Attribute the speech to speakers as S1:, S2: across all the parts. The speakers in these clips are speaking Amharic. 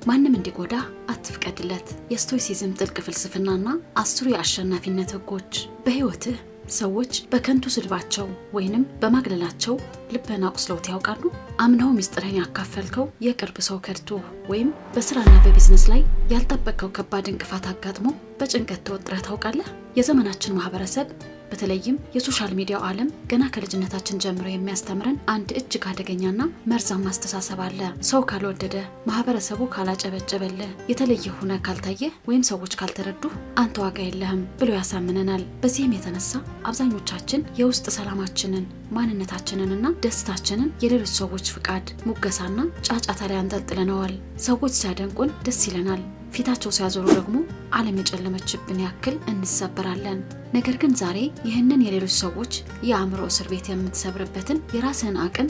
S1: ማንም እንዲጎዳ አትፍቀድለት። የስቶይሲዝም ጥልቅ ፍልስፍናና 10 የአሸናፊነት ህጎች። በህይወትህ ሰዎች በከንቱ ስድባቸው ወይንም በማግለላቸው ልብህን አቁስለውት ያውቃሉ? አምነው ሚስጥርህን ያካፈልከው የቅርብ ሰው ከድቶ ወይም በስራና በቢዝነስ ላይ ያልጠበቀው ከባድ እንቅፋት አጋጥሞ በጭንቀት ተወጥረህ ታውቃለህ? የዘመናችን ማህበረሰብ በተለይም የሶሻል ሚዲያው ዓለም ገና ከልጅነታችን ጀምሮ የሚያስተምረን አንድ እጅግ አደገኛና መርዛማ አስተሳሰብ አለ። ሰው ካልወደደ፣ ማህበረሰቡ ካላጨበጨበልህ፣ የተለየ ሆነ ካልታየ ወይም ሰዎች ካልተረዱ አንተ ዋጋ የለህም ብሎ ያሳምነናል። በዚህም የተነሳ አብዛኞቻችን የውስጥ ሰላማችንን፣ ማንነታችንንና ደስታችንን የሌሎች ሰዎች ፍቃድ፣ ሙገሳና ጫጫታ ላይ አንጠልጥለነዋል። ሰዎች ሲያደንቁን ደስ ይለናል፣ ፊታቸው ሲያዞሩ ደግሞ ዓለም የጨለመችብን ያክል እንሰበራለን። ነገር ግን ዛሬ ይህንን የሌሎች ሰዎች የአእምሮ እስር ቤት የምትሰብርበትን የራስህን አቅም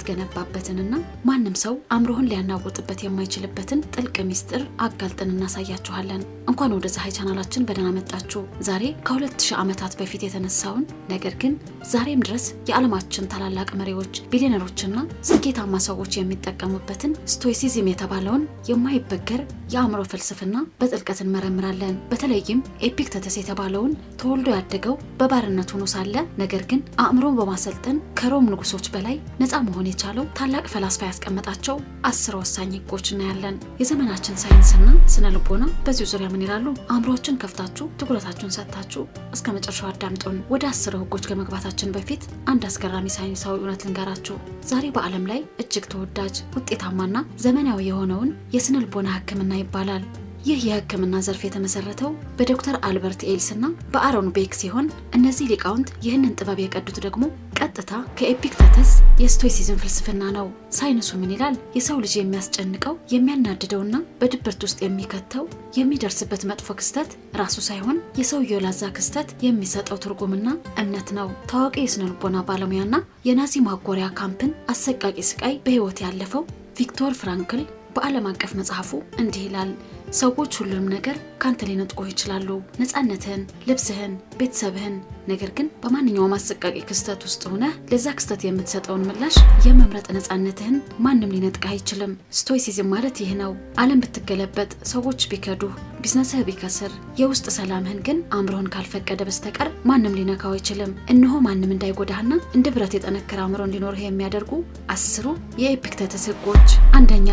S1: የምትገነባበትንና ማንም ሰው አእምሮህን ሊያናውጥበት የማይችልበትን ጥልቅ ሚስጥር አጋልጠን እናሳያችኋለን። እንኳን ወደ ፀሐይ ቻናላችን በደህና መጣችሁ። ዛሬ ከ2000 ዓመታት በፊት የተነሳውን ነገር ግን ዛሬም ድረስ የዓለማችን ታላላቅ መሪዎች፣ ቢሊዮነሮችና ስኬታማ ሰዎች የሚጠቀሙበትን ስቶይሲዝም የተባለውን የማይበገር የአእምሮ ፍልስፍና በጥልቀት እንመረምራለን። በተለይም ኤፒክተተስ የተባለውን ተወልዶ ያደገው በባርነት ሆኖ ሳለ ነገር ግን አእምሮን በማሰልጠን ከሮም ንጉሶች በላይ ነፃ መሆን የቻለው ታላቅ ፈላስፋ ያስቀመጣቸው 10 ወሳኝ ህጎች እናያለን። የዘመናችን ሳይንስና ስነ ልቦና በዚህ ዙሪያ ምን ይላሉ? አእምሮአችሁን ከፍታችሁ ትኩረታችሁን ሰጥታችሁ እስከ መጨረሻው አዳምጡን። ወደ 10 ህጎች ከመግባታችን በፊት አንድ አስገራሚ ሳይንሳዊ እውነት ልንገራችሁ። ዛሬ በዓለም ላይ እጅግ ተወዳጅ፣ ውጤታማና ዘመናዊ የሆነውን የስነ ልቦና ህክምና ይባላል። ይህ የህክምና ዘርፍ የተመሰረተው በዶክተር አልበርት ኤልስ እና በአሮን ቤክ ሲሆን እነዚህ ሊቃውንት ይህንን ጥበብ የቀዱት ደግሞ ቀጥታ ከኤፒክተተስ የስቶይሲዝም ፍልስፍና ነው። ሳይንሱ ምን ይላል? የሰው ልጅ የሚያስጨንቀው የሚያናድደውና በድብርት ውስጥ የሚከተው የሚደርስበት መጥፎ ክስተት ራሱ ሳይሆን የሰውየው ላዛ ክስተት የሚሰጠው ትርጉምና እምነት ነው። ታዋቂ የስነ ልቦና ባለሙያና የናዚ ማጎሪያ ካምፕን አሰቃቂ ስቃይ በህይወት ያለፈው ቪክቶር ፍራንክል በዓለም አቀፍ መጽሐፉ እንዲህ ይላል። ሰዎች ሁሉንም ነገር ካንተ ሊነጥቁህ ይችላሉ፣ ነፃነትህን፣ ልብስህን፣ ቤተሰብህን። ነገር ግን በማንኛውም አሰቃቂ ክስተት ውስጥ ሆነህ ለዛ ክስተት የምትሰጠውን ምላሽ የመምረጥ ነፃነትህን ማንም ሊነጥቅህ አይችልም። ስቶይሲዝም ማለት ይህ ነው። ዓለም ብትገለበጥ፣ ሰዎች ቢከዱህ፣ ቢዝነስህ ቢከስር፣ የውስጥ ሰላምህን ግን አእምሮህን ካልፈቀደ በስተቀር ማንም ሊነካው አይችልም። እነሆ ማንም እንዳይጎዳህና እንደ ብረት የጠነከረ አእምሮ እንዲኖርህ የሚያደርጉ 10 የኤፒክተተስ ህጎች። አንደኛ፣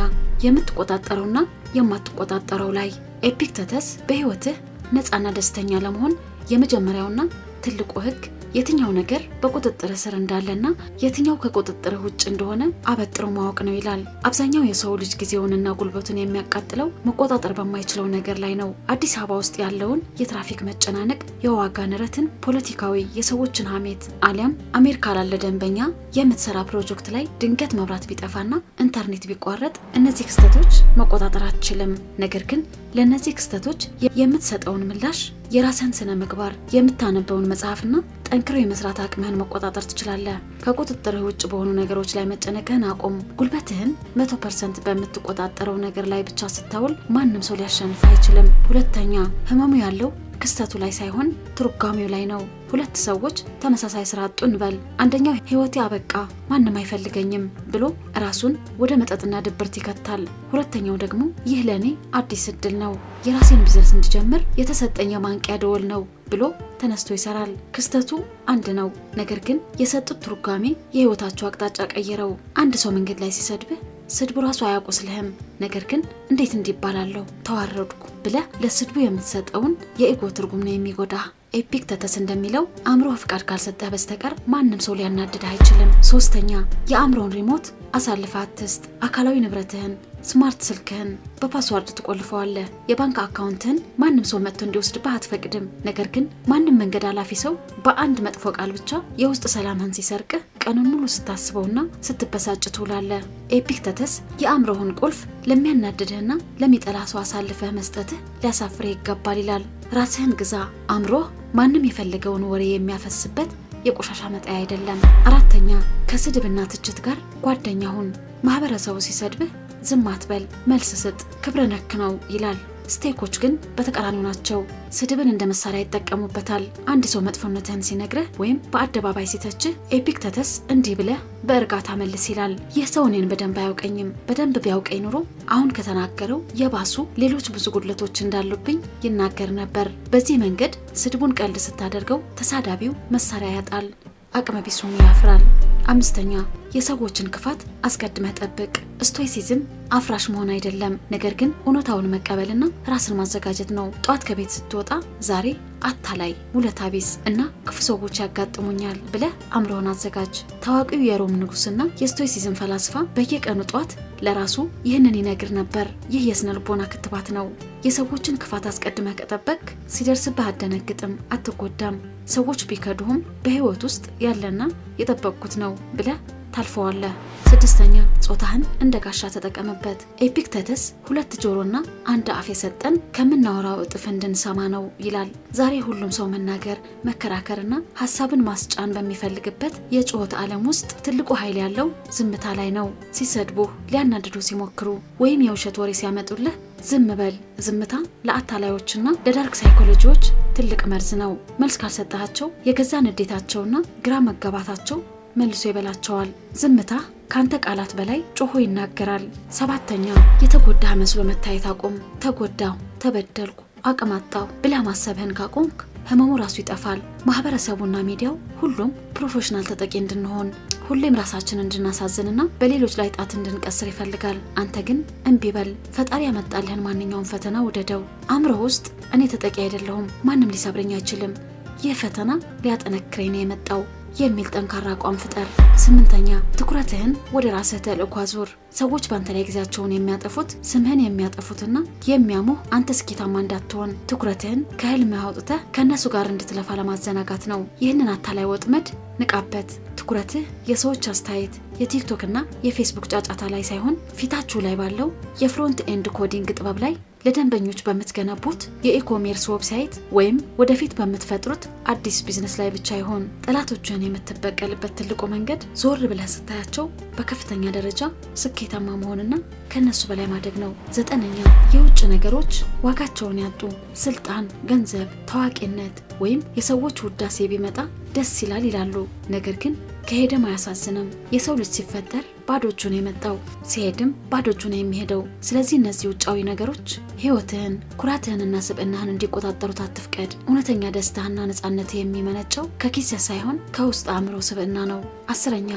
S1: የምትቆጣጠረውና የማትቆጣጠረው ላይ። ኤፒክተተስ በህይወትህ ነፃና ደስተኛ ለመሆን የመጀመሪያውና ትልቁ ህግ የትኛው ነገር በቁጥጥር ስር እንዳለና የትኛው ከቁጥጥር ውጭ እንደሆነ አበጥሮ ማወቅ ነው ይላል። አብዛኛው የሰው ልጅ ጊዜውንና ጉልበቱን የሚያቃጥለው መቆጣጠር በማይችለው ነገር ላይ ነው። አዲስ አበባ ውስጥ ያለውን የትራፊክ መጨናነቅ፣ የዋጋ ንረትን፣ ፖለቲካዊ የሰዎችን ሀሜት፣ አሊያም አሜሪካ ላለ ደንበኛ የምትሰራ ፕሮጀክት ላይ ድንገት መብራት ቢጠፋና ኢንተርኔት ቢቋረጥ እነዚህ ክስተቶች መቆጣጠር አትችልም። ነገር ግን ለነዚህ ክስተቶች የምትሰጠውን ምላሽ፣ የራስህን ስነ ምግባር፣ የምታነበውን መጽሐፍና ጠንክሮ የመስራት አቅምህን መቆጣጠር ትችላለህ። ከቁጥጥርህ ውጭ በሆኑ ነገሮች ላይ መጨነቅህን አቁም። ጉልበትህን 100% በምትቆጣጠረው ነገር ላይ ብቻ ስታውል ማንም ሰው ሊያሸንፍ አይችልም። ሁለተኛ፣ ህመሙ ያለው ክስተቱ ላይ ሳይሆን ትርጓሜው ላይ ነው። 2 ሰዎች ተመሳሳይ ስራ አጡ እንበል። አንደኛው ህይወቴ አበቃ፣ ማንም አይፈልገኝም ብሎ ራሱን ወደ መጠጥና ድብርት ይከታል። ሁለተኛው ደግሞ ይህ ለኔ አዲስ እድል ነው፣ የራሴን ቢዝነስ እንድጀምር የተሰጠኝ ማንቂያ ደወል ነው ብሎ ተነስቶ ይሰራል። ክስተቱ አንድ ነው፣ ነገር ግን የሰጡት ትርጓሜ የህይወታቸው አቅጣጫ ቀየረው። አንድ ሰው መንገድ ላይ ሲሰድብህ ስድቡ ራሱ አያቆስልህም፣ ነገር ግን እንዴት እንዲባላለሁ ተዋረድኩ ብለህ ለስድቡ የምትሰጠውን የኢጎ ትርጉም ነው የሚጎዳ። ኤፒክተተስ እንደሚለው አእምሮ ፍቃድ ካልሰጠህ በስተቀር ማንም ሰው ሊያናድድህ አይችልም። ሶስተኛ፣ የአእምሮን ሪሞት አሳልፈህ አትስጥ። አካላዊ ንብረትህን፣ ስማርት ስልክህን በፓስዋርድ ትቆልፈዋለህ። የባንክ አካውንትህን ማንም ሰው መጥቶ እንዲወስድብህ አትፈቅድም። ነገር ግን ማንም መንገድ አላፊ ሰው በአንድ መጥፎ ቃል ብቻ የውስጥ ሰላምህን ሲሰርቅህ ቀኑን ሙሉ ስታስበውና ስትበሳጭ ትውላለህ። ኤፒክተተስ የአእምሮህን ቁልፍ ለሚያናድድህና ለሚጠላ ሰው አሳልፈህ መስጠትህ ሊያሳፍርህ ይገባል ይላል። ራስህን ግዛ። አእምሮህ ማንም የፈለገውን ወሬ የሚያፈስበት የቆሻሻ መጣያ አይደለም። አራተኛ፣ ከስድብና ትችት ጋር ጓደኛ ሁን። ማህበረሰቡ ሲሰድብህ ዝም አትበል፣ መልስ ስጥ። ክብረ ነክ ነው ይላል። ስቴኮች ግን በተቃራኒው ናቸው። ስድብን እንደ መሳሪያ ይጠቀሙበታል። አንድ ሰው መጥፎነትህን ሲነግርህ ወይም በአደባባይ ሲተችህ ኤፒክተተስ እንዲህ ብለህ በእርጋታ መልስ ይላል። ይህ ሰው እኔን በደንብ አያውቀኝም። በደንብ ቢያውቀኝ ኑሮ አሁን ከተናገረው የባሱ ሌሎች ብዙ ጉድለቶች እንዳሉብኝ ይናገር ነበር። በዚህ መንገድ ስድቡን ቀልድ ስታደርገው ተሳዳቢው መሳሪያ ያጣል፣ አቅመ ቢሱም ያፍራል። 5ኛ የሰዎችን ክፋት አስቀድመህ ጠብቅ። ስቶይሲዝም አፍራሽ መሆን አይደለም፣ ነገር ግን እውነታውን መቀበልና ራስን ማዘጋጀት ነው። ጧት ከቤት ስትወጣ ዛሬ አታላይ፣ ውለታ ቢስ እና ክፉ ሰዎች ያጋጥሙኛል ብለህ አእምሮህን አዘጋጅ። ታዋቂው የሮም ንጉስና የስቶይሲዝም ፈላስፋ በየቀኑ ጧት ለራሱ ይህንን ይነግር ነበር። ይህ የስነ ልቦና ክትባት ነው። የሰዎችን ክፋት አስቀድመህ ከጠበቅ ሲደርስብህ አትደነግጥም፣ አትጎዳም። ሰዎች ቢከዱህም በህይወት ውስጥ ያለና የጠበቅኩት ነው ብለህ ታልፈዋለህ። 6ኛ ጾታህን እንደ ጋሻ ተጠቀምበት። ኤፒክተተስ 2 ጆሮና 1 አፍ የሰጠን ከምናወራው እጥፍ እንድንሰማ ነው ይላል። ዛሬ ሁሉም ሰው መናገር፣ መከራከርና ሀሳብን ማስጫን በሚፈልግበት የጩኸት ዓለም ውስጥ ትልቁ ኃይል ያለው ዝምታ ላይ ነው። ሲሰድቡህ፣ ሊያናድዱ ሲሞክሩ ወይም የውሸት ወሬ ሲያመጡልህ ዝም በል። ዝምታ ለአታላዮችና ለዳርክ ሳይኮሎጂዎች ትልቅ መርዝ ነው። መልስ ካልሰጣቸው የገዛ ንዴታቸውና ግራ መጋባታቸው መልሶ ይበላቸዋል። ዝምታ ካንተ ቃላት በላይ ጮሆ ይናገራል። 7ኛ የተጎዳህ መስሎ መታየት አቁም። ተጎዳው፣ ተበደልኩ፣ አቅም አጣው ብላ ማሰብህን ካቆምክ ህመሙ ራሱ ይጠፋል። ማህበረሰቡና ሚዲያው ሁሉም ፕሮፌሽናል ተጠቂ እንድንሆን፣ ሁሌም ራሳችንን እንድናሳዝንና በሌሎች ላይ ጣት እንድንቀስር ይፈልጋል። አንተ ግን እምቢ በል። ፈጣሪ ያመጣልህን ማንኛውም ፈተና ውደደው። አእምሮ ውስጥ እኔ ተጠቂ አይደለሁም፣ ማንም ሊሰብረኝ አይችልም፣ ይህ ፈተና ሊያጠነክረኝ ነው የመጣው የሚል ጠንካራ አቋም ፍጠር። 8ኛ ትኩረትህን ወደ ራስህ ተልእኮ አዙር። ሰዎች በአንተ ላይ ጊዜያቸውን የሚያጠፉት ስምህን የሚያጠፉትና የሚያሙህ አንተ ስኬታማ እንዳትሆን ትኩረትህን ከህልምህ አውጥተህ ከእነሱ ጋር እንድትለፋ ለማዘናጋት ነው። ይህንን አታላይ ወጥመድ ንቃበት። ትኩረትህ የሰዎች አስተያየት የቲክቶክ እና የፌስቡክ ጫጫታ ላይ ሳይሆን ፊታችሁ ላይ ባለው የፍሮንት ኤንድ ኮዲንግ ጥበብ ላይ፣ ለደንበኞች በምትገነቡት የኢኮሜርስ ዌብሳይት ወይም ወደፊት በምትፈጥሩት አዲስ ቢዝነስ ላይ ብቻ ይሆን። ጠላቶችን የምትበቀልበት ትልቁ መንገድ ዞር ብለህ ስታያቸው በከፍተኛ ደረጃ ስኬታማ መሆንና ከነሱ በላይ ማደግ ነው። 9ኛ የውጭ ነገሮች ዋጋቸውን ያጡ። ስልጣን፣ ገንዘብ፣ ታዋቂነት ወይም የሰዎች ውዳሴ ቢመጣ ደስ ይላል ይላሉ፣ ነገር ግን ከሄደም አያሳዝንም። የሰው ልጅ ሲፈጠር ባዶ እጁን የመጣው ሲሄድም ባዶ እጁን የሚሄደው። ስለዚህ እነዚህ ውጫዊ ነገሮች ህይወትህን፣ ኩራትህንና ስብዕናህን እንዲቆጣጠሩት አትፍቀድ። እውነተኛ ደስታህና ነጻነትህ የሚመነጨው ከኪስህ ሳይሆን ከውስጥ አእምሮ ስብዕና ነው። 10ኛ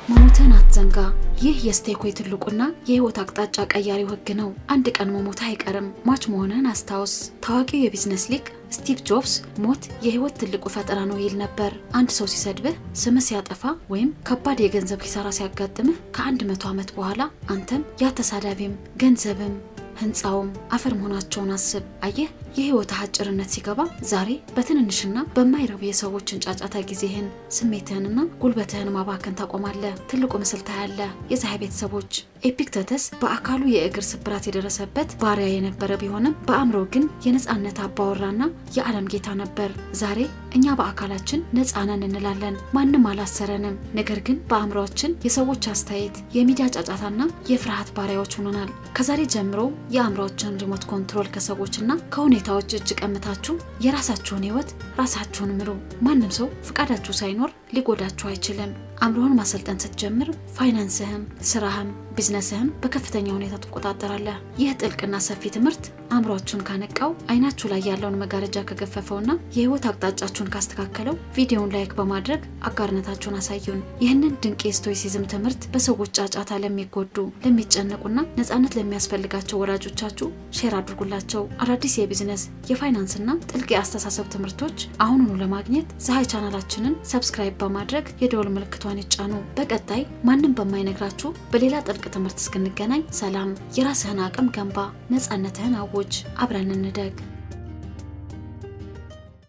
S1: መሞትህን አትዘንጋ። ይህ የስቴኮይ ትልቁና የህይወት አቅጣጫ ቀያሪው ህግ ነው። አንድ ቀን መሞትህ አይቀርም። ሟች መሆንህን አስታውስ። ታዋቂው የቢዝነስ ሊቅ ስቲቭ ጆብስ ሞት የህይወት ትልቁ ፈጠራ ነው ይል ነበር። አንድ ሰው ሲሰድብህ፣ ስምህ ሲያጠፋ ወይም ከባድ የገንዘብ ኪሳራ ሲያጋጥምህ ከ100 ዓመት በኋላ አንተም ያ ተሳዳቢም ገንዘብም ህንፃውም አፈር መሆናቸውን አስብ። አየህ፣ የህይወት አጭርነት ሲገባ ዛሬ በትንንሽና በማይረቡ የሰዎችን ጫጫታ ጊዜህን፣ ስሜትህንና ጉልበትህን ማባከን ታቆማለህ። ትልቁ ምስል ታያለህ። የፀሐይ ቤተሰቦች ኤፒክተተስ በአካሉ የእግር ስብራት የደረሰበት ባሪያ የነበረ ቢሆንም በአእምሮ ግን የነጻነት አባወራና የዓለም ጌታ ነበር። ዛሬ እኛ በአካላችን ነጻ ነን እንላለን፣ ማንም አላሰረንም። ነገር ግን በአእምሮአችን የሰዎች አስተያየት፣ የሚዲያ ጫጫታና የፍርሃት ባሪያዎች ሆነናል። ከዛሬ ጀምሮ የአእምሮአችን ሪሞት ኮንትሮል ከሰዎችና ከሁኔታዎች እጅ ቀምታችሁ የራሳችሁን ህይወት ራሳችሁን ምሩ። ማንም ሰው ፍቃዳችሁ ሳይኖር ሊጎዳችሁ አይችልም። አእምሮህን ማሰልጠን ስትጀምር ፋይናንስህም፣ ስራህም፣ ቢዝነስህም በከፍተኛ ሁኔታ ትቆጣጠራለህ። ይህ ጥልቅና ሰፊ ትምህርት አእምሮአችሁን ካነቃው፣ አይናችሁ ላይ ያለውን መጋረጃ ከገፈፈውና የህይወት አቅጣጫችሁን ካስተካከለው ቪዲዮውን ላይክ በማድረግ አጋርነታችሁን አሳዩን። ይህንን ድንቅ የስቶይሲዝም ትምህርት በሰዎች ጫጫታ ለሚጎዱ፣ ለሚጨነቁና ነጻነት ለሚያስፈልጋቸው ወዳጆቻችሁ ሼር አድርጉላቸው። አዳዲስ የቢዝነስ የፋይናንስና ጥልቅ የአስተሳሰብ ትምህርቶች አሁኑኑ ለማግኘት ፀሐይ ቻናላችንን ሰብስክራይብ በማድረግ የደወል ምልክቷን ይጫኑ። በቀጣይ ማንም በማይነግራችሁ በሌላ ጥልቅ ትምህርት እስክንገናኝ ሰላም። የራስህን አቅም ገንባ፣ ነጻነትህን አውጅ። አብረን እንደግ።